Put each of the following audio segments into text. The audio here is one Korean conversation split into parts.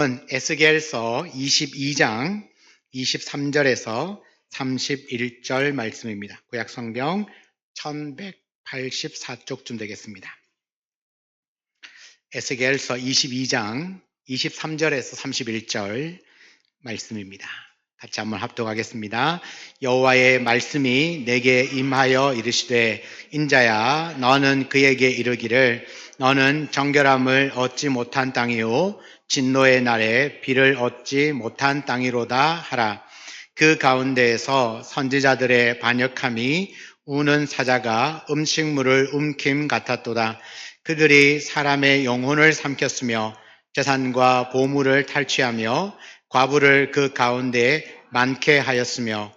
에스겔서 22장 23절에서 31절 말씀입니다. 구약성경 1184쪽쯤 되겠습니다. 에스겔서 22장 23절에서 31절 말씀입니다. 같이 한번 합독하겠습니다. 여호와의 말씀이 내게 임하여 이르시되 인자야 너는 그에게 이르기를 너는 정결함을 얻지 못한 땅이요 진노의 날에 비를 얻지 못한 땅이로다 하라. 그 가운데에서 선지자들의 반역함이 우는 사자가 음식물을 움킴 같았도다. 그들이 사람의 영혼을 삼켰으며 재산과 보물을 탈취하며 과부를 그 가운데에 많게 하였으며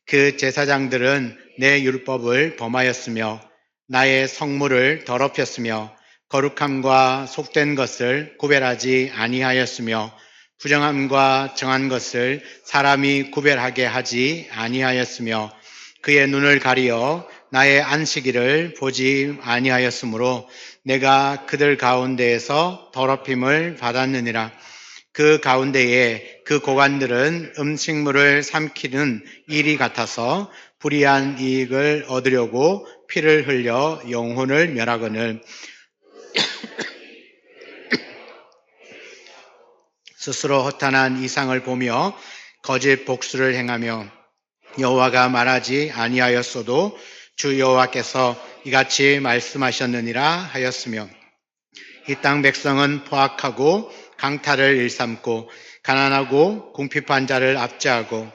그 제사장들은 내 율법을 범하였으며 나의 성물을 더럽혔으며 거룩함과 속된 것을 구별하지 아니하였으며 부정함과 정한 것을 사람이 구별하게 하지 아니하였으며 그의 눈을 가리어 나의 안식일을 보지 아니하였으므로 내가 그들 가운데에서 더럽힘을 받았느니라. 그 가운데에 그 고관들은 음식물을 삼키는 일이 같아서 불의한 이익을 얻으려고 피를 흘려 영혼을 멸하거늘 스스로 허탄한 이상을 보며 거짓 복수를 행하며 여호와가 말하지 아니하였어도 주 여호와께서 이같이 말씀하셨느니라 하였으며 이 땅 백성은 포악하고 강탈을 일삼고 가난하고 궁핍한 자를 압제하고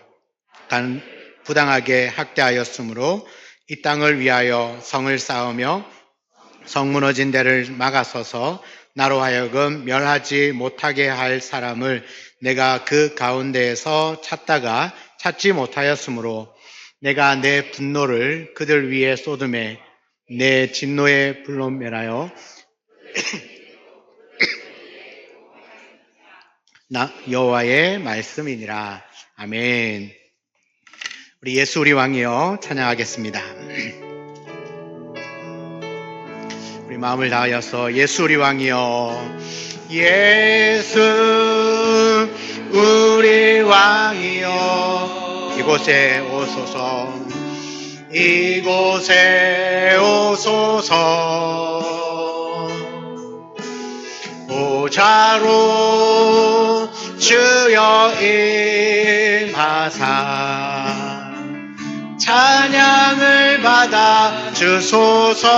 부당하게 학대하였으므로 이 땅을 위하여 성을 쌓으며 성 무너진 데를 막아서서 나로 하여금 멸하지 못하게 할 사람을 내가 그 가운데에서 찾다가 찾지 못하였으므로 내가 내 분노를 그들 위에 쏟음에 내 진노의 불로 멸하여 나 여호와의 말씀이니라. 아멘. 우리 예수 우리 왕이여 찬양하겠습니다. 우리 마음을 다하여서 예수 우리 왕이여 예수 우리 왕이여 이곳에 오소서 이곳에 오소서 보좌로 주여 임하사 찬양을 받아 주소서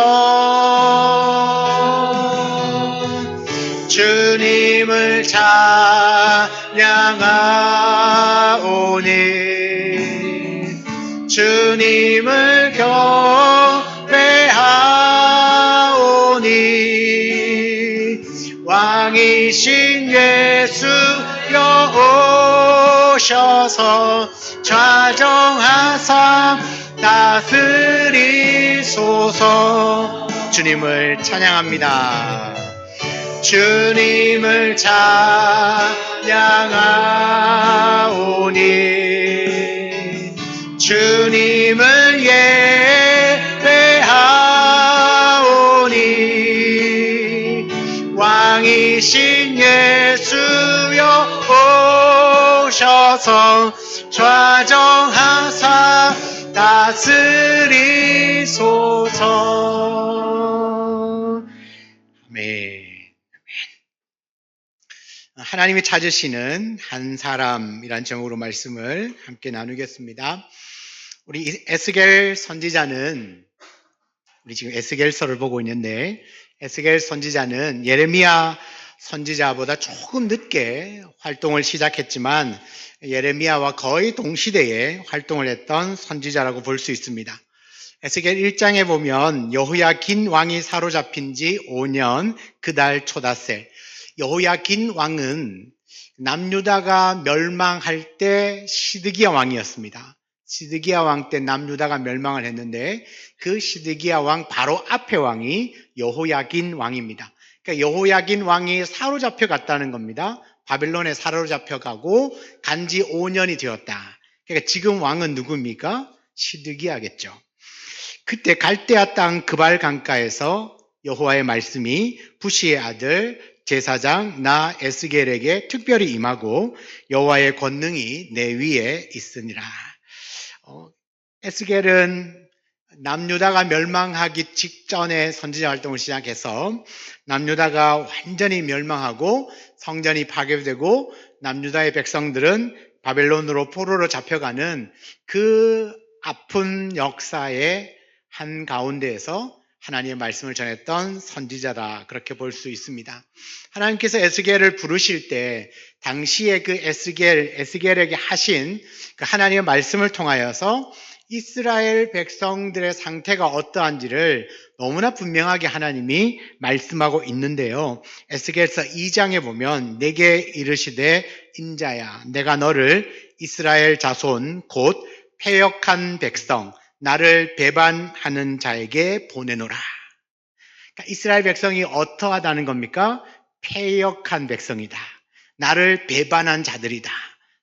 주님을 찬양하오니 주님을 경배하오니 왕이신 예수여 오셔서 좌정하사 다스리소서 주님을 찬양합니다. 주님을 찬양하오니 주님을 예배하오니 왕이신 예수여 오셔서 좌정하사 다스리소서. 아멘. 하나님이 찾으시는 한 사람이란 제목으로 말씀을 함께 나누겠습니다. 우리 에스겔 선지자는 우리 지금 에스겔서를 보고 있는데 에스겔 선지자는 예레미야 선지자보다 조금 늦게 활동을 시작했지만 예레미야와 거의 동시대에 활동을 했던 선지자라고 볼 수 있습니다. 에스겔 1장에 보면 여호야긴 왕이 사로잡힌 지 5년 그달 초다새 여호야긴 왕은 남유다가 멸망할 때 시드기야 왕이었습니다. 시드기야 왕 때 남유다가 멸망을 했는데 그 시드기야 왕 바로 앞에 왕이 여호야긴 왕입니다. 그러니까 여호야긴 왕이 사로잡혀 갔다는 겁니다. 바벨론에 사로잡혀 가고 간지 5년이 되었다. 그러니까 지금 왕은 누굽니까? 시드기야겠죠. 그때 갈대아 땅 그발 강가에서 여호와의 말씀이 부시의 아들 제사장 나 에스겔에게 특별히 임하고 여호와의 권능이 내 위에 있으니라. 에스겔은 남유다가 멸망하기 직전에 선지자 활동을 시작해서 남유다가 완전히 멸망하고 성전이 파괴되고 남유다의 백성들은 바벨론으로 포로로 잡혀가는 그 아픈 역사의 한가운데에서 하나님의 말씀을 전했던 선지자다, 그렇게 볼 수 있습니다. 하나님께서 에스겔을 부르실 때 당시에 그 에스겔에게 하신 그 하나님의 말씀을 통하여서 이스라엘 백성들의 상태가 어떠한지를 너무나 분명하게 하나님이 말씀하고 있는데요. 에스겔서 2장에 보면 내게 이르시되 인자야 내가 너를 이스라엘 자손 곧 패역한 백성 나를 배반하는 자에게 보내노라. 그러니까 이스라엘 백성이 어떠하다는 겁니까? 패역한 백성이다. 나를 배반한 자들이다.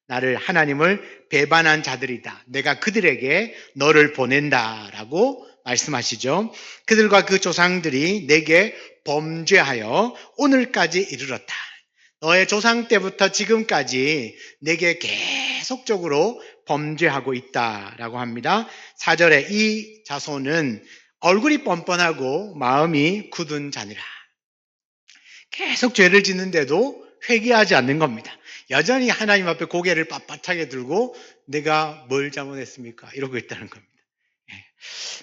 나를 하나님을 배반한 자들이다. 내가 그들에게 너를 보낸다라고 말씀하시죠. 그들과 그 조상들이 내게 범죄하여 오늘까지 이르렀다. 너의 조상 때부터 지금까지 내게 계속적으로 범죄하고 있다라고 합니다. 4절에 이 자손은 얼굴이 뻔뻔하고 마음이 굳은 자니라. 계속 죄를 짓는데도 회개하지 않는 겁니다. 여전히 하나님 앞에 고개를 빳빳하게 들고 내가 뭘 잘못했습니까? 이러고 있다는 겁니다.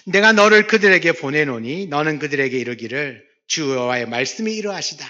내가 너를 그들에게 보내노니 너는 그들에게 이르기를 주 여호와의 말씀이 이러하시다.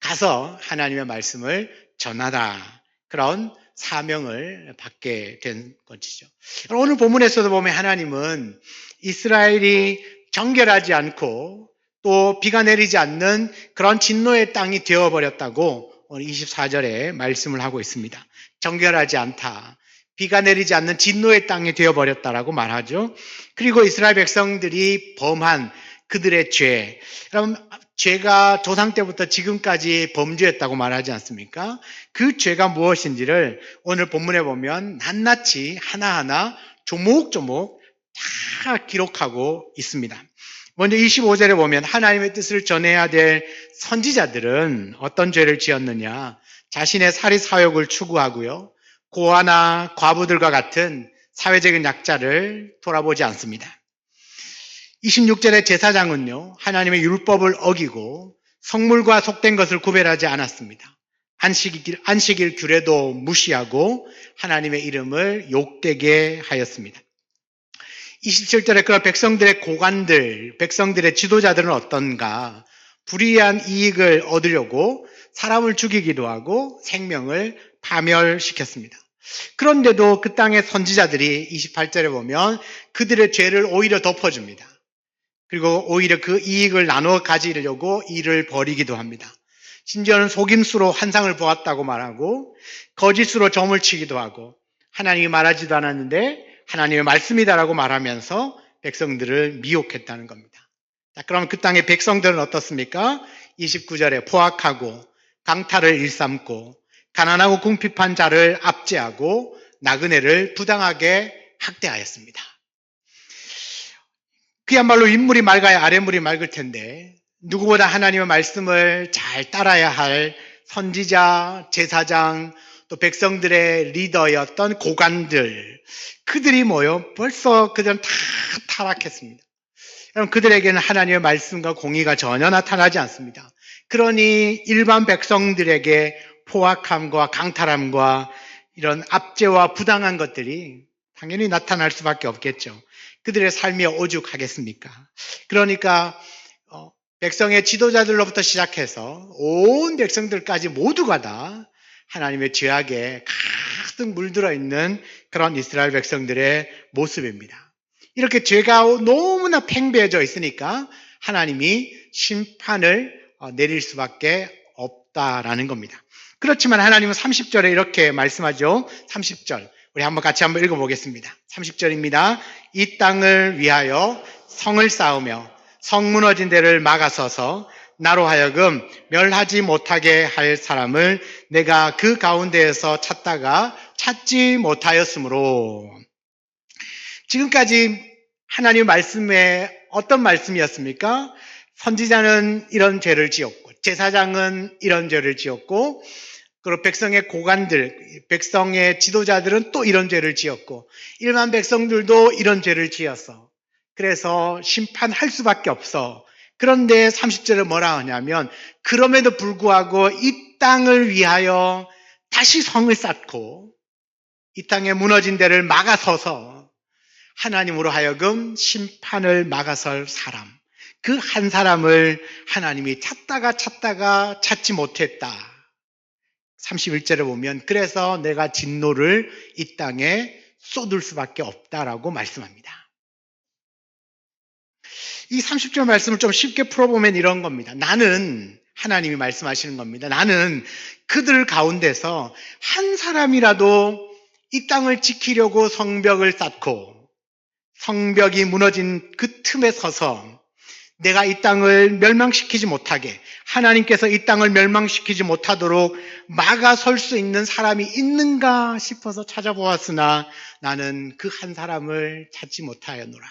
가서 하나님의 말씀을 전하다. 그런 사명을 받게 된 것이죠. 오늘 본문에서도 보면 하나님은 이스라엘이 정결하지 않고 또 비가 내리지 않는 그런 진노의 땅이 되어버렸다고 오늘 24절에 말씀을 하고 있습니다. 정결하지 않다. 비가 내리지 않는 진노의 땅이 되어버렸다라고 말하죠. 그리고 이스라엘 백성들이 범한 그들의 죄. 그럼 죄가 조상 때부터 지금까지 범죄했다고 말하지 않습니까? 그 죄가 무엇인지를 오늘 본문에 보면 낱낱이 하나하나 조목조목 다 기록하고 있습니다. 먼저 25절에 보면 하나님의 뜻을 전해야 될 선지자들은 어떤 죄를 지었느냐? 자신의 사리사욕을 추구하고요. 고아나 과부들과 같은 사회적인 약자를 돌아보지 않습니다. 26절의 제사장은요, 하나님의 율법을 어기고 성물과 속된 것을 구별하지 않았습니다. 안식일 규례도 무시하고 하나님의 이름을 욕되게 하였습니다. 27절에 그런 백성들의 고관들, 백성들의 지도자들은 어떤가? 불의한 이익을 얻으려고 사람을 죽이기도 하고 생명을 파멸시켰습니다. 그런데도 그 땅의 선지자들이 28절에 보면 그들의 죄를 오히려 덮어줍니다. 그리고 오히려 그 이익을 나눠 가지려고 일을 벌이기도 합니다. 심지어는 속임수로 환상을 보았다고 말하고 거짓으로 점을 치기도 하고 하나님이 말하지도 않았는데 하나님의 말씀이다라고 말하면서 백성들을 미혹했다는 겁니다. 자, 그럼 그 땅의 백성들은 어떻습니까? 29절에 포악하고 강탈을 일삼고 가난하고 궁핍한 자를 압제하고 나그네를 부당하게 학대하였습니다. 그야말로 윗물이 맑아야 아랫물이 맑을 텐데 누구보다 하나님의 말씀을 잘 따라야 할 선지자, 제사장, 또 백성들의 리더였던 고관들, 그들이 벌써 그들은 다 타락했습니다. 여러분, 그들에게는 하나님의 말씀과 공의가 전혀 나타나지 않습니다. 그러니 일반 백성들에게 포악함과 강탈함과 이런 압제와 부당한 것들이 당연히 나타날 수밖에 없겠죠. 그들의 삶이 오죽하겠습니까? 그러니까 백성의 지도자들로부터 시작해서 온 백성들까지 모두가 다 하나님의 죄악에 가득 물들어 있는 그런 이스라엘 백성들의 모습입니다. 이렇게 죄가 너무나 팽배해져 있으니까 하나님이 심판을 내릴 수밖에 없다라는 겁니다. 그렇지만 하나님은 30절에 이렇게 말씀하죠. 30절. 우리 같이 한번 읽어보겠습니다. 30절입니다. 이 땅을 위하여 성을 쌓으며 성 무너진 데를 막아서서 나로 하여금 멸하지 못하게 할 사람을 내가 그 가운데에서 찾다가 찾지 못하였으므로. 지금까지 하나님의 말씀에 어떤 말씀이었습니까? 선지자는 이런 죄를 지었고 제사장은 이런 죄를 지었고, 그리고 백성의 고관들, 백성의 지도자들은 또 이런 죄를 지었고, 일반 백성들도 이런 죄를 지었어. 그래서 심판할 수밖에 없어. 그런데 30절에 뭐라 하냐면, 그럼에도 불구하고 이 땅을 위하여 다시 성을 쌓고, 이 땅에 무너진 데를 막아서서 하나님으로 하여금 심판을 막아설 사람, 그 한 사람을 하나님이 찾다가 찾지 못했다. 31절에 보면 그래서 내가 진노를 이 땅에 쏟을 수밖에 없다라고 말씀합니다. 이 30절 말씀을 좀 쉽게 풀어보면 이런 겁니다. 나는, 하나님이 말씀하시는 겁니다. 나는 그들 가운데서 한 사람이라도 이 땅을 지키려고 성벽을 쌓고 성벽이 무너진 그 틈에 서서 내가 이 땅을 멸망시키지 못하게, 하나님께서 이 땅을 멸망시키지 못하도록 막아설 수 있는 사람이 있는가 싶어서 찾아보았으나 나는 그 한 사람을 찾지 못하였노라.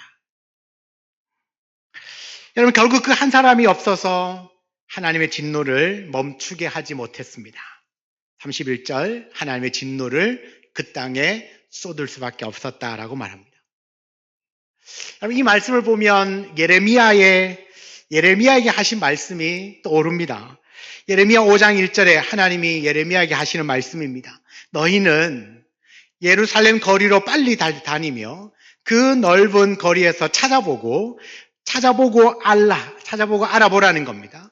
여러분, 결국 그 한 사람이 없어서 하나님의 진노를 멈추게 하지 못했습니다. 31절, 하나님의 진노를 그 땅에 쏟을 수밖에 없었다라고 말합니다. 이 말씀을 보면 예레미야에게 하신 말씀이 떠오릅니다. 예레미야 5장 1절에 하나님이 예레미야에게 하시는 말씀입니다. 너희는 예루살렘 거리로 빨리 다니며 그 넓은 거리에서 찾아보고 알아보라는 겁니다.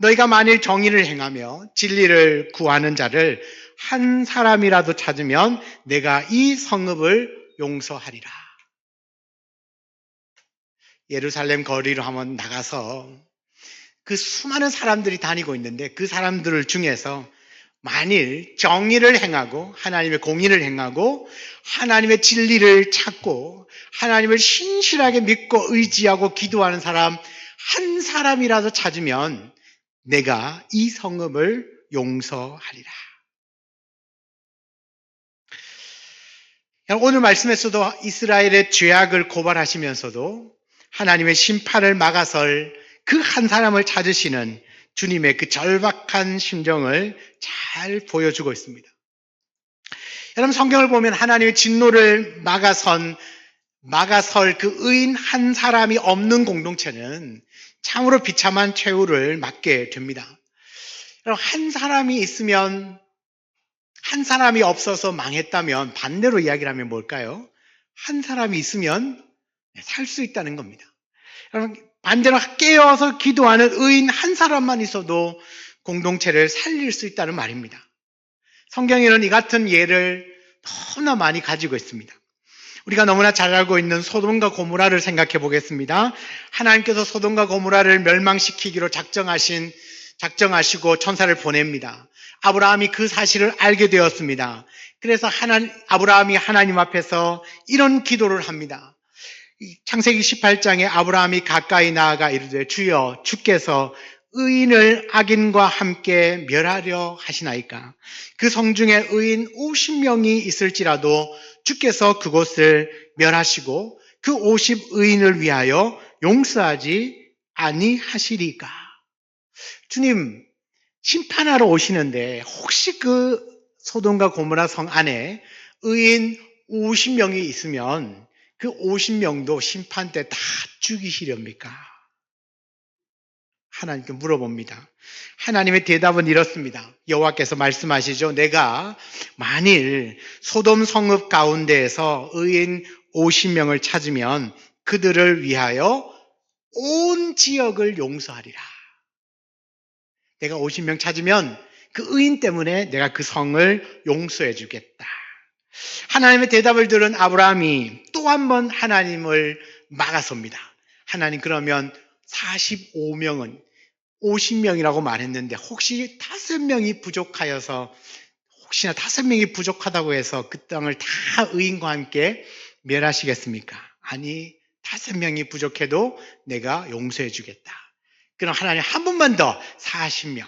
너희가 만일 정의를 행하며 진리를 구하는 자를 한 사람이라도 찾으면 내가 이 성읍을 용서하리라. 예루살렘 거리로 한번 나가서 그 수많은 사람들이 다니고 있는데 그 사람들 중에서 만일 정의를 행하고 하나님의 공의를 행하고 하나님의 진리를 찾고 하나님을 신실하게 믿고 의지하고 기도하는 사람 한 사람이라도 찾으면 내가 이 성읍을 용서하리라. 오늘 말씀에서도 이스라엘의 죄악을 고발하시면서도 하나님의 심판을 막아설 그 한 사람을 찾으시는 주님의 그 절박한 심정을 잘 보여주고 있습니다. 여러분, 성경을 보면 하나님의 진노를 막아설 그 의인 한 사람이 없는 공동체는 참으로 비참한 최후를 맞게 됩니다. 여러분, 한 사람이 있으면, 한 사람이 없어서 망했다면 반대로 이야기를 하면 뭘까요? 한 사람이 있으면 살 수 있다는 겁니다. 여러분, 반대로 깨어서 기도하는 의인 한 사람만 있어도 공동체를 살릴 수 있다는 말입니다. 성경에는 이 같은 예를 너무나 많이 가지고 있습니다. 우리가 너무나 잘 알고 있는 소돔과 고모라를 생각해 보겠습니다. 하나님께서 소돔과 고모라를 멸망시키기로 작정하시고 천사를 보냅니다. 아브라함이 그 사실을 알게 되었습니다. 그래서 아브라함이 하나님 앞에서 이런 기도를 합니다. 창세기 18장에 아브라함이 가까이 나아가 이르되 주여 주께서 의인을 악인과 함께 멸하려 하시나이까. 그 성중에 의인 50명이 있을지라도 주께서 그곳을 멸하시고 그 50의인을 위하여 용서하지 아니하시리까. 주님, 심판하러 오시는데 혹시 그 소돔과 고모라 성 안에 의인 50명이 있으면 그 50명도 심판 때 다 죽이시렵니까? 하나님께 물어봅니다. 하나님의 대답은 이렇습니다. 여호와께서 말씀하시죠. 내가 만일 소돔 성읍 가운데에서 의인 50명을 찾으면 그들을 위하여 온 지역을 용서하리라. 내가 50명 찾으면 그 의인 때문에 내가 그 성을 용서해 주겠다. 하나님의 대답을 들은 아브라함이 또 한 번 하나님을 막아섭니다. 하나님, 그러면 45명은 50명이라고 말했는데 혹시 5명이 부족하여서 혹시나 5명이 부족하다고 해서 그 땅을 다 의인과 함께 멸하시겠습니까? 아니, 5명이 부족해도 내가 용서해 주겠다. 그럼 하나님 한 번만 더 40명,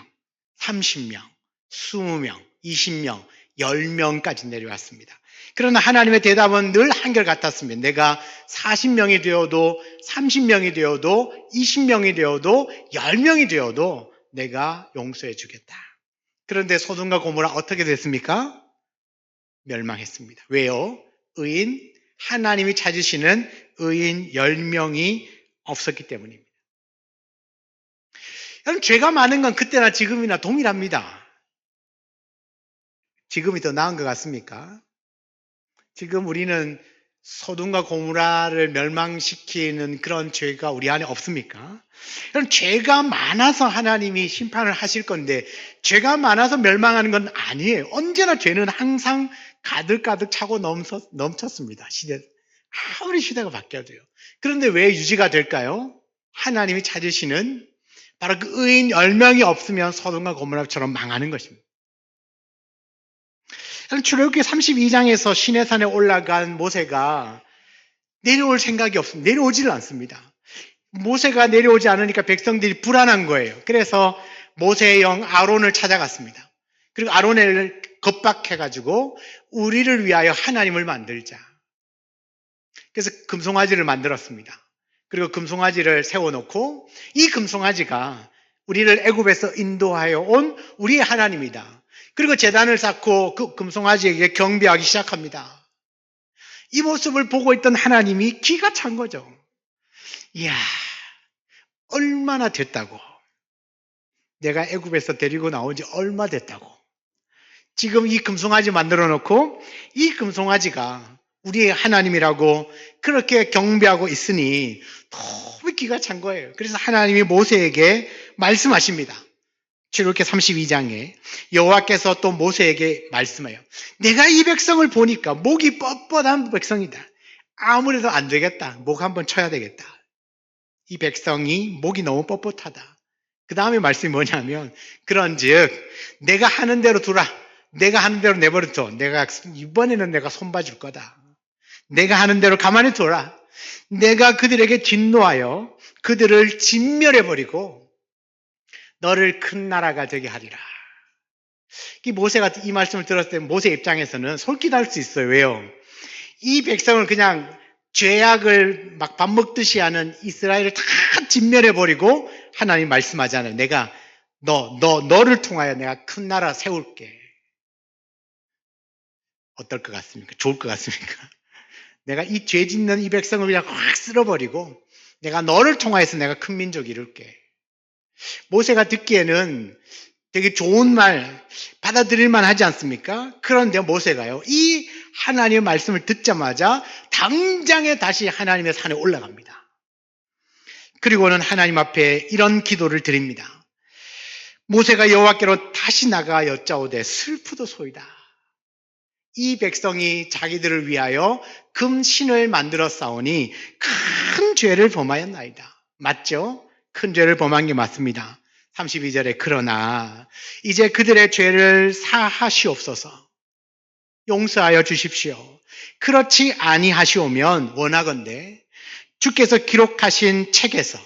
30명, 20명, 20명, 10명까지 내려왔습니다. 그러나 하나님의 대답은 늘 한결같았습니다. 내가 40명이 되어도 30명이 되어도 20명이 되어도 10명이 되어도 내가 용서해 주겠다. 그런데 소돔과 고모라 어떻게 됐습니까? 멸망했습니다. 왜요? 하나님이 찾으시는 의인 10명이 없었기 때문입니다. 여러분, 죄가 많은 건 그때나 지금이나 동일합니다. 지금이 더 나은 것 같습니까? 지금 우리는 소돔과 고모라를 멸망시키는 그런 죄가 우리 안에 없습니까? 여러분, 죄가 많아서 하나님이 심판을 하실 건데 죄가 많아서 멸망하는 건 아니에요. 언제나 죄는 항상 가득가득 차고 넘쳤습니다. 아무리 시대가 바뀌어도요. 그런데 왜 유지가 될까요? 하나님이 찾으시는 바로 그 의인 10명이 없으면 소돔과 고모라처럼 망하는 것입니다. 출애굽기 32장에서 시내산에 올라간 모세가 내려올 생각이 없습니다. 내려오지를 않습니다. 모세가 내려오지 않으니까 백성들이 불안한 거예요. 그래서 모세의 영 아론을 찾아갔습니다. 그리고 아론을 겁박해가지고 우리를 위하여 하나님을 만들자. 그래서 금송아지를 만들었습니다. 그리고 금송아지를 세워놓고 이 금송아지가 우리를 애굽에서 인도하여 온 우리의 하나님이다. 그리고 제단을 쌓고 그 금송아지에게 경배하기 시작합니다. 이 모습을 보고 있던 하나님이 기가 찬 거죠. 이야, 얼마나 됐다고. 내가 애굽에서 데리고 나온 지 얼마 됐다고. 지금 이 금송아지 만들어 놓고 이 금송아지가 우리의 하나님이라고 그렇게 경배하고 있으니 너무 기가 찬 거예요. 그래서 하나님이 모세에게 말씀하십니다. 출애굽기 32장에 여호와께서 또 모세에게 말씀해요. 내가 이 백성을 보니까 목이 뻣뻣한 백성이다. 아무래도 안 되겠다. 목 한번 쳐야 되겠다. 이 백성이 목이 너무 뻣뻣하다. 그 다음에 말씀이 뭐냐면 그런즉 내가 하는 대로 두라. 내가 하는 대로 내버려둬. 이번에는 내가 손봐줄 거다. 내가 하는 대로 가만히 둬라. 내가 그들에게 진노하여 그들을 진멸해버리고 너를 큰 나라가 되게 하리라. 이 모세가 이 말씀을 들었을 때 모세 입장에서는 솔깃할 수 있어요. 왜요? 이 백성을 그냥 죄악을 막 밥 먹듯이 하는 이스라엘을 다 진멸해버리고 하나님 말씀하잖아요. 내가 너를 통하여 내가 큰 나라 세울게. 어떨 것 같습니까? 좋을 것 같습니까? 내가 이 죄 짓는 이 백성을 그냥 확 쓸어버리고 내가 너를 통하여서 내가 큰 민족 이룰게. 모세가 듣기에는 되게 좋은 말, 받아들일만 하지 않습니까? 그런데 모세가요, 이 하나님의 말씀을 듣자마자 당장에 다시 하나님의 산에 올라갑니다. 그리고는 하나님 앞에 이런 기도를 드립니다. 모세가 여호와께로 다시 나가 여짜오되 슬프도소이다. 이 백성이 자기들을 위하여 금신을 만들어 싸우니 큰 죄를 범하였나이다. 맞죠? 큰 죄를 범한 게 맞습니다. 32절에 그러나 이제 그들의 죄를 사하시옵소서. 용서하여 주십시오. 그렇지 아니하시오면 원하건대 주께서 기록하신 책에서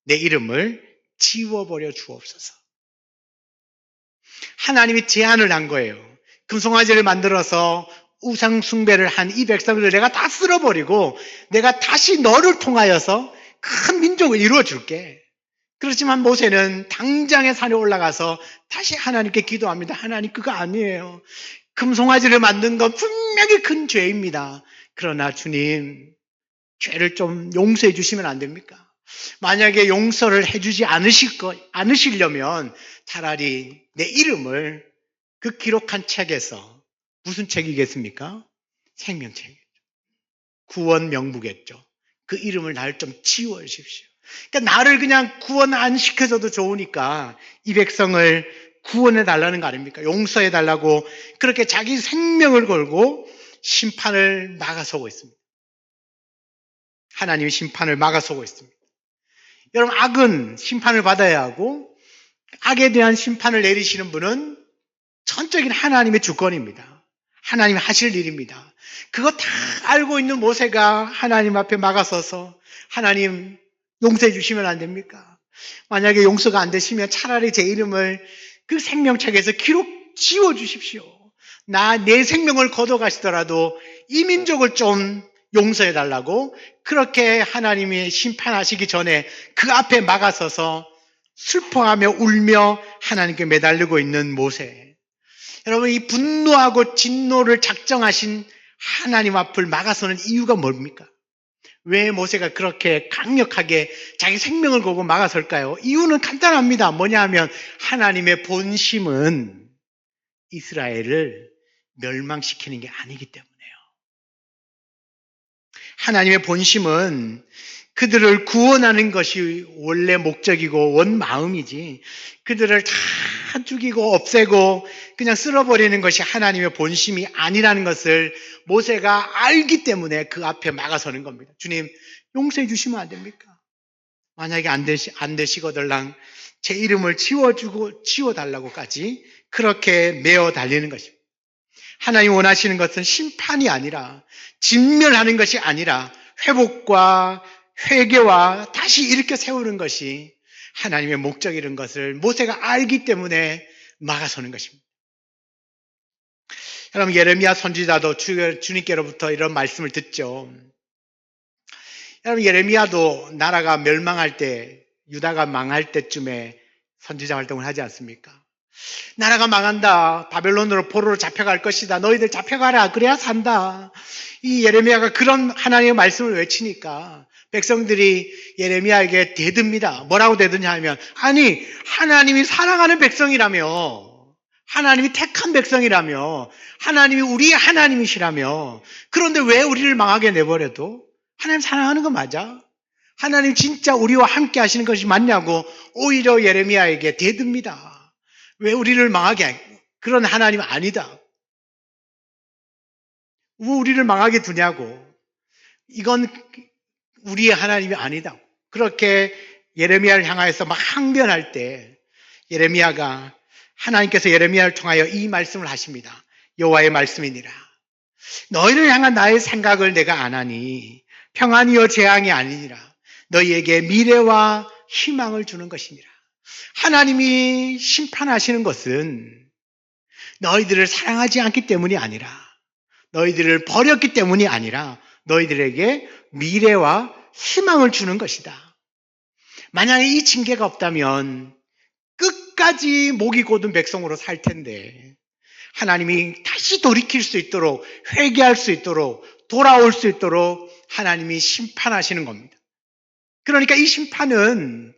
내 이름을 지워버려 주옵소서. 하나님이 제안을 한 거예요. 금송아지를 만들어서 우상 숭배를 한 이 백성들을 내가 다 쓸어버리고 내가 다시 너를 통하여서 큰 민족을 이루어줄게. 그렇지만 모세는 당장에 산에 올라가서 다시 하나님께 기도합니다. 하나님, 그거 아니에요. 금송아지를 만든 건 분명히 큰 죄입니다. 그러나 주님, 죄를 좀 용서해 주시면 안 됩니까? 만약에 용서를 해주지 않으시려면 차라리 내 이름을 그 기록한 책에서, 무슨 책이겠습니까? 생명책이죠. 구원 명부겠죠. 그 이름을 날 좀 지워 주십시오. 그러니까 나를 그냥 구원 안 시켜줘도 좋으니까 이 백성을 구원해 달라는 거 아닙니까? 용서해 달라고 그렇게 자기 생명을 걸고 심판을 막아서고 있습니다. 하나님이 심판을 막아서고 있습니다. 여러분, 악은 심판을 받아야 하고 악에 대한 심판을 내리시는 분은 전적인 하나님의 주권입니다. 하나님이 하실 일입니다. 그거 다 알고 있는 모세가 하나님 앞에 막아서서 하나님 용서해 주시면 안 됩니까? 만약에 용서가 안 되시면 차라리 제 이름을 그 생명책에서 지워 주십시오. 내 생명을 걷어가시더라도 이 민족을 좀 용서해 달라고 그렇게 하나님이 심판하시기 전에 그 앞에 막아서서 슬퍼하며 울며 하나님께 매달리고 있는 모세. 여러분, 이 분노하고 진노를 작정하신 하나님 앞을 막아서는 이유가 뭡니까? 왜 모세가 그렇게 강력하게 자기 생명을 걸고 막아설까요? 이유는 간단합니다. 뭐냐 하면 하나님의 본심은 이스라엘을 멸망시키는 게 아니기 때문에요. 하나님의 본심은 그들을 구원하는 것이 원래 목적이고 원 마음이지, 그들을 다 죽이고 없애고 그냥 쓸어버리는 것이 하나님의 본심이 아니라는 것을 모세가 알기 때문에 그 앞에 막아서는 겁니다. 주님, 용서해 주시면 안 됩니까? 만약에 안 되시거들랑 제 이름을 지워달라고까지 그렇게 메어 달리는 것입니다. 하나님 원하시는 것은 심판이 아니라, 진멸하는 것이 아니라 회복과 회개와 다시 일으켜 세우는 것이 하나님의 목적이라는 것을 모세가 알기 때문에 막아서는 것입니다. 여러분, 예레미야 선지자도 주님께로부터 이런 말씀을 듣죠. 여러분, 예레미야도 나라가 멸망할 때, 유다가 망할 때쯤에 선지자 활동을 하지 않습니까? 나라가 망한다. 바벨론으로 포로로 잡혀갈 것이다. 너희들 잡혀가라. 그래야 산다. 이 예레미야가 그런 하나님의 말씀을 외치니까 백성들이 예레미야에게 대듭니다. 뭐라고 대드냐 하면, 아니, 하나님이 사랑하는 백성이라며, 하나님이 택한 백성이라며, 하나님이 우리의 하나님이시라며, 그런데 왜 우리를 망하게 내버려도? 하나님 사랑하는 거 맞아? 하나님 진짜 우리와 함께 하시는 것이 맞냐고 오히려 예레미야에게 대듭니다. 왜 우리를 망하게 해? 그런 하나님 아니다. 왜 우리를 망하게 두냐고. 이건 우리의 하나님이 아니다. 그렇게 예레미야를 향하여서 막 항변할 때 예레미야가, 하나님께서 예레미야를 통하여 이 말씀을 하십니다. 여호와의 말씀이니라. 너희를 향한 나의 생각을 내가 아나니 평안이요 재앙이 아니니라. 너희에게 미래와 희망을 주는 것이니라. 하나님이 심판하시는 것은 너희들을 사랑하지 않기 때문이 아니라, 너희들을 버렸기 때문이 아니라 너희들에게 미래와 희망을 주는 것이다. 만약에 이 징계가 없다면 끝까지 목이 곧은 백성으로 살 텐데, 하나님이 다시 돌이킬 수 있도록, 회개할 수 있도록, 돌아올 수 있도록 하나님이 심판하시는 겁니다. 그러니까 이 심판은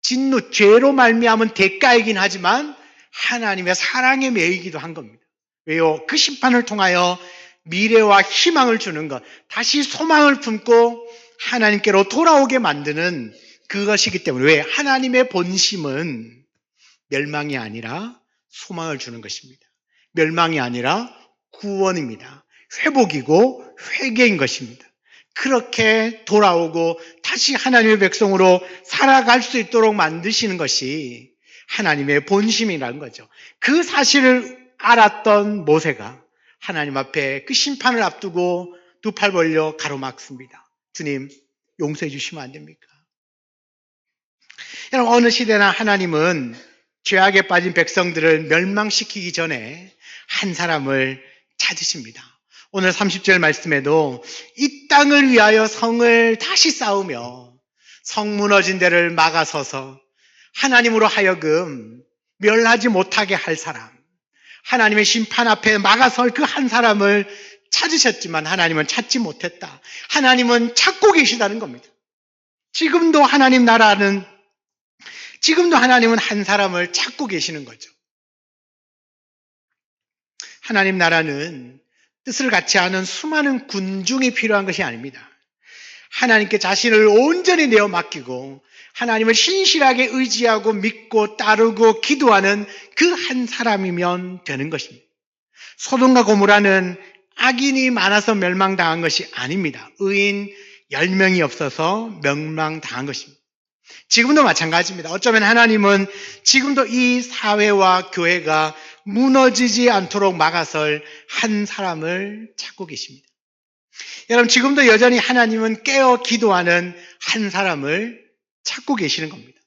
진노, 죄로 말미암은 대가이긴 하지만 하나님의 사랑의 매이기도 한 겁니다. 왜요? 그 심판을 통하여 미래와 희망을 주는 것, 다시 소망을 품고 하나님께로 돌아오게 만드는 그것이기 때문에, 왜? 하나님의 본심은 멸망이 아니라 소망을 주는 것입니다. 멸망이 아니라 구원입니다. 회복이고 회개인 것입니다. 그렇게 돌아오고 다시 하나님의 백성으로 살아갈 수 있도록 만드시는 것이 하나님의 본심이라는 거죠. 그 사실을 알았던 모세가 하나님 앞에 그 심판을 앞두고 두 팔 벌려 가로막습니다. 주님, 용서해 주시면 안 됩니까? 여러분, 어느 시대나 하나님은 죄악에 빠진 백성들을 멸망시키기 전에 한 사람을 찾으십니다. 오늘 30절 말씀에도 이 땅을 위하여 성을 다시 쌓으며 성 무너진 데를 막아서서 하나님으로 하여금 멸하지 못하게 할 사람, 하나님의 심판 앞에 막아설 그 한 사람을 찾으셨지만 하나님은 찾지 못했다. 하나님은 찾고 계시다는 겁니다. 지금도 하나님은 한 사람을 찾고 계시는 거죠. 하나님 나라는 뜻을 같이 하는 수많은 군중이 필요한 것이 아닙니다. 하나님께 자신을 온전히 내어 맡기고 하나님을 신실하게 의지하고 믿고 따르고 기도하는 그 한 사람이면 되는 것입니다. 소돔과 고모라는 악인이 많아서 멸망당한 것이 아닙니다. 의인 10명이 없어서 멸망당한 것입니다. 지금도 마찬가지입니다. 어쩌면 하나님은 지금도 이 사회와 교회가 무너지지 않도록 막아설 한 사람을 찾고 계십니다. 여러분, 지금도 여전히 하나님은 깨어 기도하는 한 사람을 찾고 계시는 겁니다.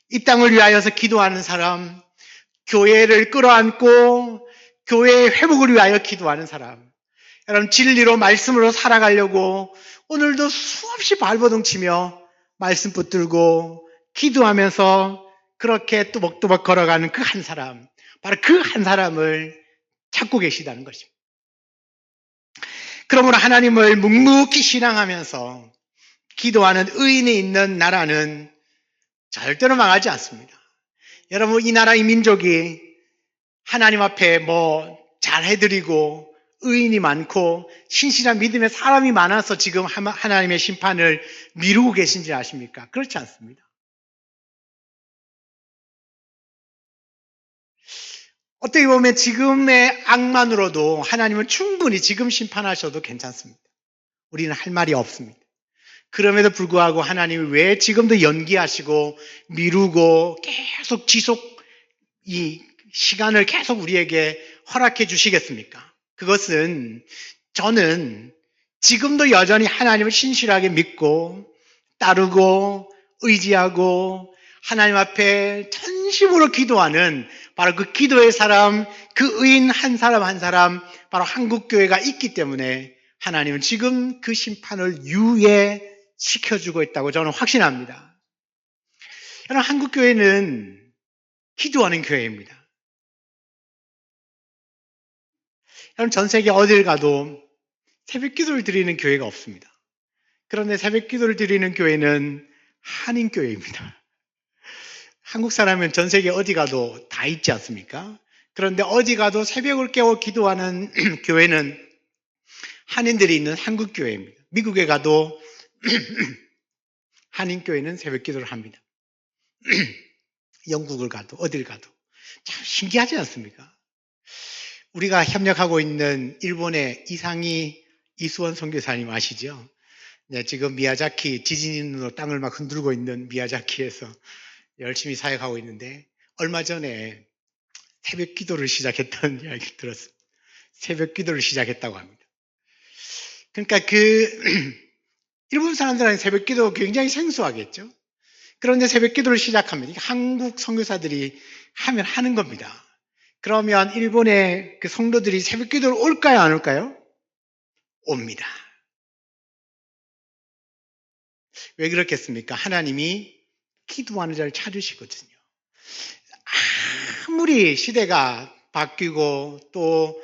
이 땅을 위하여서 기도하는 사람, 교회를 끌어안고 교회의 회복을 위하여 기도하는 사람, 여러분, 진리로 말씀으로 살아가려고 오늘도 수없이 발버둥 치며 말씀 붙들고 기도하면서 그렇게 뚜벅뚜벅 걸어가는 그 한 사람, 바로 그 한 사람을 찾고 계시다는 것입니다. 그러므로 하나님을 묵묵히 신앙하면서 기도하는 의인이 있는 나라는 절대로 망하지 않습니다. 여러분, 이 나라, 이 민족이 하나님 앞에 뭐 잘해드리고 의인이 많고 신실한 믿음의 사람이 많아서 지금 하나님의 심판을 미루고 계신지 아십니까? 그렇지 않습니다. 어떻게 보면 지금의 악만으로도 하나님은 충분히 지금 심판하셔도 괜찮습니다. 우리는 할 말이 없습니다. 그럼에도 불구하고 하나님이 왜 지금도 연기하시고 미루고 계속 이 시간을 계속 우리에게 허락해 주시겠습니까? 그것은 저는 지금도 여전히 하나님을 신실하게 믿고 따르고 의지하고 하나님 앞에 전심으로 기도하는 바로 그 기도의 사람, 그 의인 한 사람 한 사람, 바로 한국교회가 있기 때문에 하나님은 지금 그 심판을 유예시켜주고 있다고 저는 확신합니다. 여러분, 한국교회는 기도하는 교회입니다. 여러분, 전 세계 어딜 가도 새벽 기도를 드리는 교회가 없습니다. 그런데 새벽 기도를 드리는 교회는 한인교회입니다. 한국 사람은 전 세계 어디 가도 다 있지 않습니까? 그런데 어디 가도 새벽을 깨워 기도하는 교회는 한인들이 있는 한국교회입니다. 미국에 가도 한인교회는 새벽 기도를 합니다. 영국을 가도 어딜 가도 참 신기하지 않습니까? 우리가 협력하고 있는 일본의 이상희 이수원 선교사님 아시죠? 네, 지금 미야자키 지진으로 땅을 막 흔들고 있는 미야자키에서 열심히 사역하고 있는데 얼마 전에 새벽 기도를 시작했다는 이야기를 들었습니다. 새벽 기도를 시작했다고 합니다. 그러니까 일본 사람들은 새벽 기도 굉장히 생소하겠죠? 그런데 새벽 기도를 시작합니다. 한국 선교사들이 하면 하는 겁니다. 그러면 일본의 그 성도들이 새벽 기도를 올까요, 안 올까요? 옵니다. 왜 그렇겠습니까? 하나님이 기도하는 자를 찾으시거든요. 아무리 시대가 바뀌고 또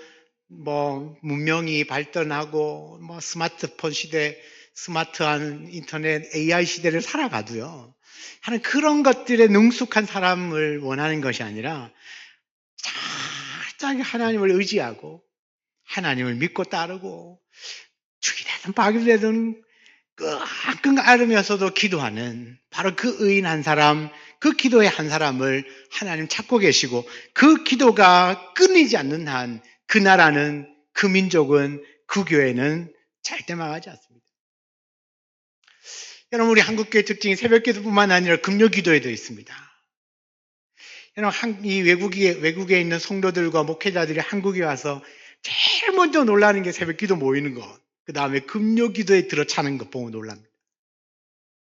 뭐 문명이 발전하고 뭐 스마트폰 시대, 스마트한 인터넷, AI 시대를 살아가도요. 하는 그런 것들에 능숙한 사람을 원하는 것이 아니라 철저하게 하나님을 의지하고 하나님을 믿고 따르고 죽이 되든 박이 되든 끙끙 앓으면서도 기도하는 바로 그 의인 한 사람, 그 기도의 한 사람을 하나님 찾고 계시고 그 기도가 끊이지 않는 한 그 나라는, 그 민족은, 그 교회는 절대 망하지 않습니다. 여러분, 우리 한국교회 특징이 새벽 기도뿐만 아니라 금요 기도에도 있습니다. 여러분, 이 외국에 있는 성도들과 목회자들이 한국에 와서 제일 먼저 놀라는 게 새벽 기도 모이는 것. 그 다음에 금요 기도에 들어차는 것 보고 놀랍니다.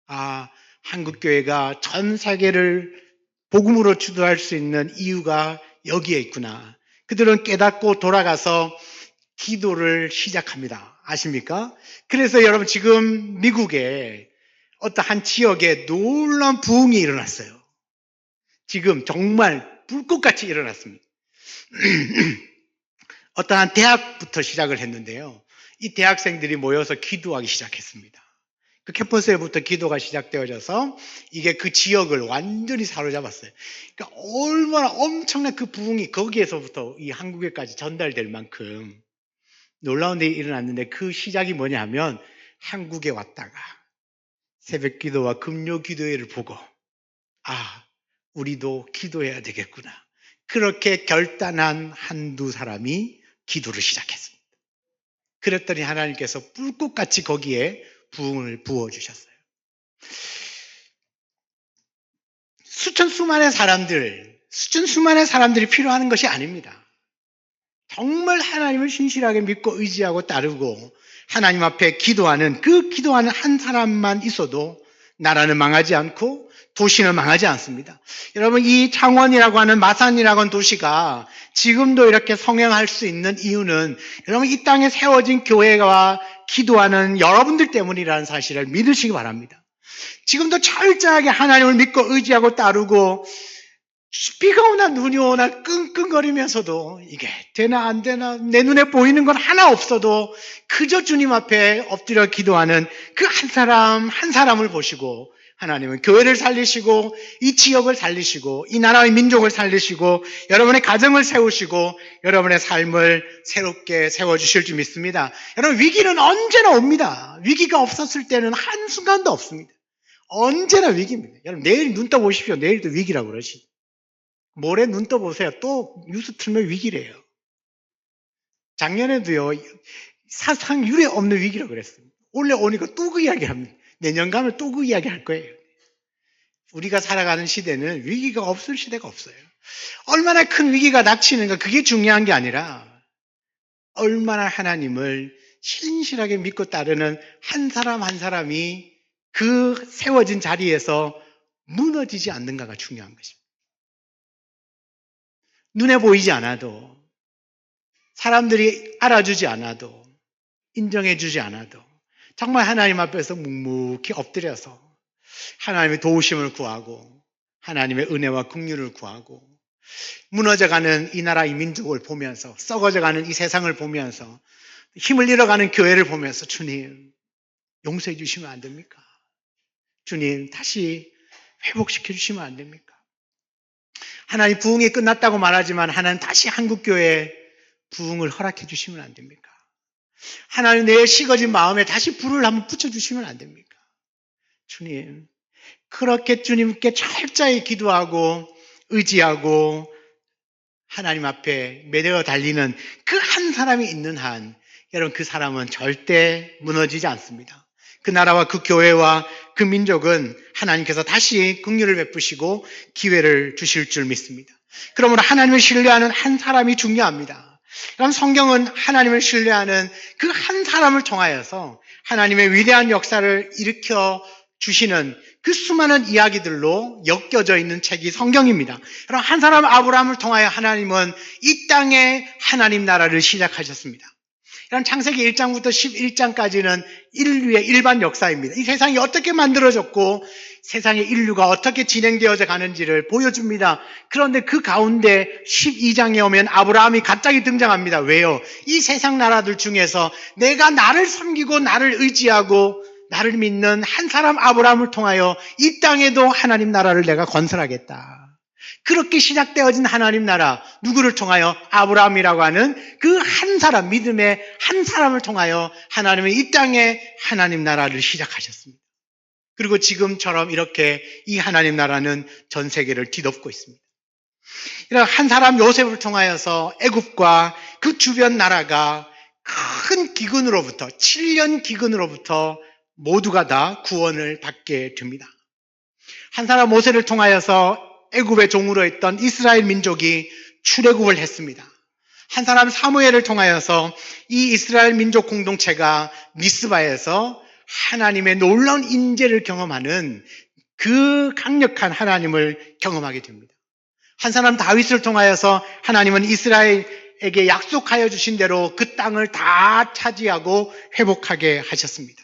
아, 한국교회가 전 세계를 복음으로 주도할 수 있는 이유가 여기에 있구나. 그들은 깨닫고 돌아가서 기도를 시작합니다. 아십니까? 그래서 여러분, 지금 미국에 어떠한 지역에 놀라운 부흥이 일어났어요. 지금 정말 불꽃같이 일어났습니다. 어떠한 대학부터 시작을 했는데요. 이 대학생들이 모여서 기도하기 시작했습니다. 그 캠퍼스에부터 기도가 시작되어져서 이게 그 지역을 완전히 사로잡았어요. 그러니까 얼마나 엄청난 그 부흥이 거기에서부터 이 한국에까지 전달될 만큼 놀라운 일이 일어났는데 그 시작이 뭐냐 하면 한국에 왔다가 새벽 기도와 금요 기도회를 보고 아, 우리도 기도해야 되겠구나. 그렇게 결단한 한두 사람이 기도를 시작했습니다. 그랬더니 하나님께서 불꽃같이 거기에 부흥을 부어주셨어요. 수많은 사람들이 필요한 것이 아닙니다. 정말 하나님을 신실하게 믿고 의지하고 따르고 하나님 앞에 기도하는 그 기도하는 한 사람만 있어도 나라는 망하지 않고 도시는 망하지 않습니다. 여러분, 이 창원이라고 하는 마산이라고 하는 도시가 지금도 이렇게 성행할 수 있는 이유는 여러분, 이 땅에 세워진 교회와 기도하는 여러분들 때문이라는 사실을 믿으시기 바랍니다. 지금도 철저하게 하나님을 믿고 의지하고 따르고 비가 오나 눈이 오나 끙끙거리면서도 이게 되나 안 되나 내 눈에 보이는 건 하나 없어도 그저 주님 앞에 엎드려 기도하는 그 한 사람 한 사람을 보시고 하나님은 교회를 살리시고 이 지역을 살리시고 이 나라의 민족을 살리시고 여러분의 가정을 세우시고 여러분의 삶을 새롭게 세워주실 줄 믿습니다. 여러분 위기는 언제나 옵니다. 위기가 없었을 때는 한순간도 없습니다. 언제나 위기입니다. 여러분 내일 눈 떠보십시오. 내일도 위기라고 그러시죠. 모레 눈 떠보세요. 또 뉴스 틀면 위기래요. 작년에도요, 사상 유례 없는 위기라고 그랬습니다. 올해 오니까 또 그 이야기 합니다. 내년 가면 또 그 이야기 할 거예요. 우리가 살아가는 시대는 위기가 없을 시대가 없어요. 얼마나 큰 위기가 닥치는가 그게 중요한 게 아니라 얼마나 하나님을 신실하게 믿고 따르는 한 사람 한 사람이 그 세워진 자리에서 무너지지 않는가가 중요한 것입니다. 눈에 보이지 않아도 사람들이 알아주지 않아도 인정해주지 않아도 정말 하나님 앞에서 묵묵히 엎드려서 하나님의 도우심을 구하고 하나님의 은혜와 긍휼을 구하고 무너져가는 이 나라 이 민족을 보면서 썩어져가는 이 세상을 보면서 힘을 잃어가는 교회를 보면서 주님 용서해 주시면 안 됩니까? 주님 다시 회복시켜 주시면 안 됩니까? 하나님 부흥이 끝났다고 말하지만 하나님 다시 한국교회에 부흥을 허락해 주시면 안 됩니까? 하나님 내 식어진 마음에 다시 불을 한번 붙여주시면 안 됩니까? 주님 그렇게 주님께 철저히 기도하고 의지하고 하나님 앞에 매대어 달리는 그 한 사람이 있는 한 여러분 그 사람은 절대 무너지지 않습니다. 그 나라와 그 교회와 그 민족은 하나님께서 다시 긍휼을 베푸시고 기회를 주실 줄 믿습니다. 그러므로 하나님을 신뢰하는 한 사람이 중요합니다. 그럼 성경은 하나님을 신뢰하는 그 한 사람을 통하여서 하나님의 위대한 역사를 일으켜 주시는 그 수많은 이야기들로 엮여져 있는 책이 성경입니다. 그럼 한 사람 아브라함을 통하여 하나님은 이 땅에 하나님 나라를 시작하셨습니다. 이런 창세기 1장부터 11장까지는 인류의 일반 역사입니다. 이 세상이 어떻게 만들어졌고 세상의 인류가 어떻게 진행되어져 가는지를 보여줍니다. 그런데 그 가운데 12장에 오면 아브라함이 갑자기 등장합니다. 왜요? 이 세상 나라들 중에서 내가 나를 섬기고 나를 의지하고 나를 믿는 한 사람 아브라함을 통하여 이 땅에도 하나님 나라를 내가 건설하겠다. 그렇게 시작되어진 하나님 나라, 누구를 통하여? 아브라함이라고 하는 그 한 사람, 믿음의 한 사람을 통하여 하나님은 이 땅에 하나님 나라를 시작하셨습니다. 그리고 지금처럼 이렇게 이 하나님 나라는 전 세계를 뒤덮고 있습니다. 이런 한 사람 요셉을 통하여서 애굽과 그 주변 나라가 큰 기근으로부터 7년 기근으로부터 모두가 다 구원을 받게 됩니다. 한 사람 모세를 통하여서 애굽의 종으로 있던 이스라엘 민족이 출애굽을 했습니다. 한 사람 사무엘을 통하여서 이 이스라엘 민족 공동체가 미스바에서 하나님의 놀라운 인재를 경험하는 그 강력한 하나님을 경험하게 됩니다. 한 사람 다윗을 통하여서 하나님은 이스라엘에게 약속하여 주신 대로 그 땅을 다 차지하고 회복하게 하셨습니다.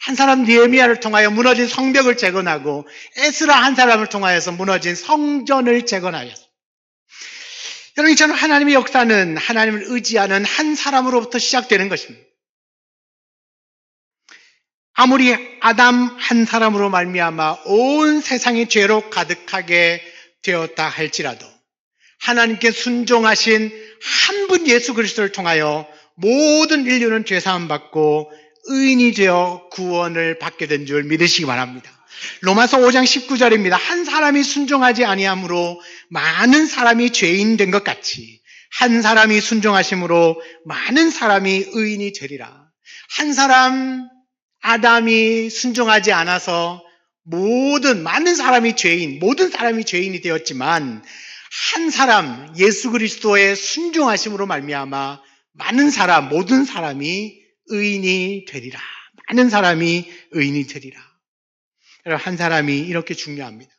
한 사람 느헤미야를 통하여 무너진 성벽을 재건하고 에스라 한 사람을 통하여서 무너진 성전을 재건하였습니다. 여러분, 저는 하나님의 역사는 하나님을 의지하는 한 사람으로부터 시작되는 것입니다. 아무리 아담 한 사람으로 말미암아 온 세상이 죄로 가득하게 되었다 할지라도 하나님께 순종하신 한 분 예수 그리스도를 통하여 모든 인류는 죄사함 받고 의인이 되어 구원을 받게 된 줄 믿으시기 바랍니다. 로마서 5장 19절입니다. 한 사람이 순종하지 아니함으로 많은 사람이 죄인 된 것 같이 한 사람이 순종하심으로 많은 사람이 의인이 되리라. 한 사람 아담이 순종하지 않아서 모든 사람이 죄인이 되었지만 한 사람 예수 그리스도의 순종하심으로 말미암아 모든 사람이 의인이 되리라. 많은 사람이 의인이 되리라. 여러분, 한 사람이 이렇게 중요합니다.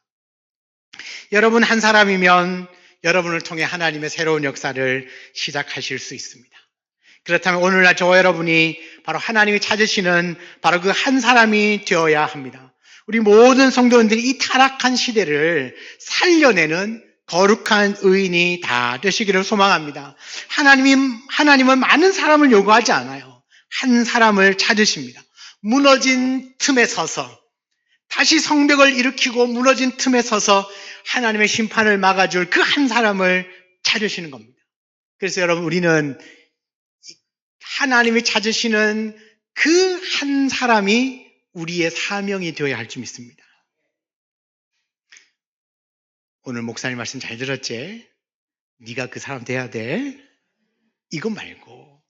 여러분 한 사람이면 여러분을 통해 하나님의 새로운 역사를 시작하실 수 있습니다. 그렇다면 오늘날 저와 여러분이 바로 하나님이 찾으시는 바로 그 한 사람이 되어야 합니다. 우리 모든 성도님들이 이 타락한 시대를 살려내는 거룩한 의인이 다 되시기를 소망합니다. 하나님은 많은 사람을 요구하지 않아요. 한 사람을 찾으십니다. 무너진 틈에 서서, 다시 성벽을 일으키고 무너진 틈에 서서 하나님의 심판을 막아줄 그 한 사람을 찾으시는 겁니다. 그래서 여러분, 우리는 하나님이 찾으시는 그 한 사람이 우리의 사명이 되어야 할 줄 믿습니다. 오늘 목사님 말씀 잘 들었지? 네가 그 사람 돼야 돼. 이거 말고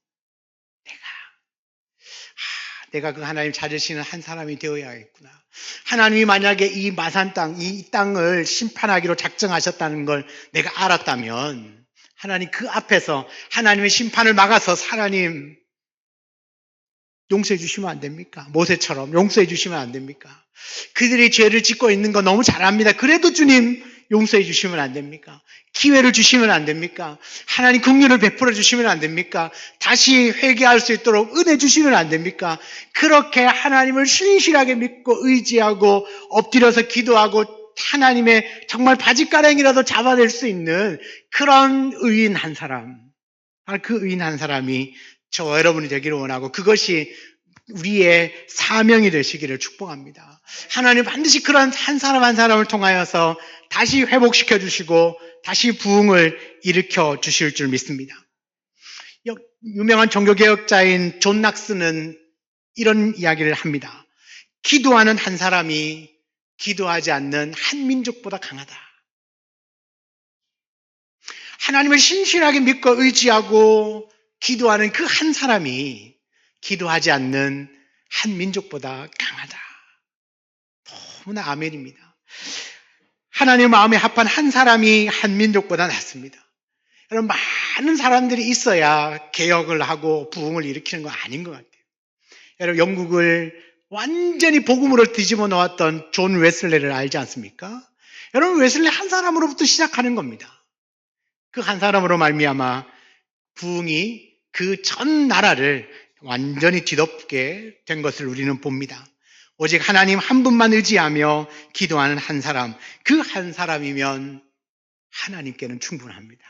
내가 그 하나님 찾으시는 한 사람이 되어야겠구나. 하나님이 만약에 이 마산 땅, 이 땅을 심판하기로 작정하셨다는 걸 내가 알았다면 하나님 그 앞에서 하나님의 심판을 막아서 하나님 용서해 주시면 안 됩니까? 모세처럼 용서해 주시면 안 됩니까? 그들이 죄를 짓고 있는 거 너무 잘 압니다. 그래도 주님 용서해 주시면 안 됩니까? 기회를 주시면 안 됩니까? 하나님 긍휼을 베풀어 주시면 안 됩니까? 다시 회개할 수 있도록 은혜 주시면 안 됩니까? 그렇게 하나님을 신실하게 믿고 의지하고 엎드려서 기도하고 하나님의 정말 바짓가랑이라도 잡아낼 수 있는 그런 의인 한 사람, 그 의인 한 사람이 저와 여러분이 되기를 원하고 그것이 우리의 사명이 되시기를 축복합니다. 하나님 반드시 그런 한 사람 한 사람을 통하여서 다시 회복시켜 주시고 다시 부흥을 일으켜 주실 줄 믿습니다. 유명한 종교개혁자인 존 낙스는 이런 이야기를 합니다. 기도하는 한 사람이 기도하지 않는 한 민족보다 강하다. 하나님을 신실하게 믿고 의지하고 기도하는 그 한 사람이 기도하지 않는 한 민족보다 강하다. 너무나 아멘입니다. 하나님의 마음에 합한 한 사람이 한 민족보다 낫습니다. 여러분, 많은 사람들이 있어야 개혁을 하고 부흥을 일으키는 건 아닌 것 같아요. 여러분, 영국을 완전히 복음으로 뒤집어 놓았던 존 웨슬레를 알지 않습니까? 여러분, 웨슬레 한 사람으로부터 시작하는 겁니다. 그 한 사람으로 말미암아 부흥이 그 전 나라를 완전히 뒤덮게 된 것을 우리는 봅니다. 오직 하나님 한 분만 의지하며 기도하는 한 사람, 그 한 사람이면 하나님께는 충분합니다.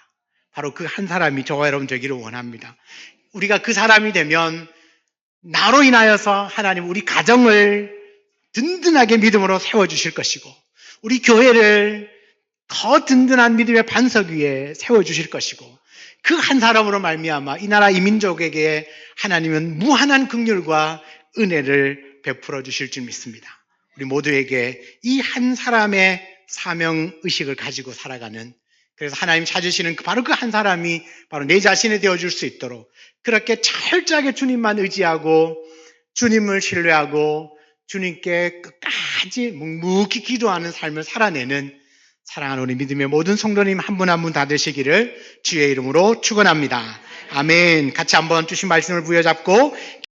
바로 그 한 사람이 저와 여러분 되기를 원합니다. 우리가 그 사람이 되면 나로 인하여서 하나님 우리 가정을 든든하게 믿음으로 세워주실 것이고 우리 교회를 더 든든한 믿음의 반석 위에 세워주실 것이고 그 한 사람으로 말미암아 이 나라 이 민족에게 하나님은 무한한 긍휼과 은혜를 베풀어 주실 줄 믿습니다. 우리 모두에게 이 한 사람의 사명의식을 가지고 살아가는, 그래서 하나님 찾으시는 바로 그 한 사람이 바로 내 자신이 되어줄 수 있도록 그렇게 철저하게 주님만 의지하고 주님을 신뢰하고 주님께 끝까지 묵묵히 기도하는 삶을 살아내는 사랑하는 우리 믿음의 모든 성도님 한 분 한 분 다 되시기를 주의 이름으로 축원합니다. 아멘. 같이 한번 주신 말씀을 부여잡고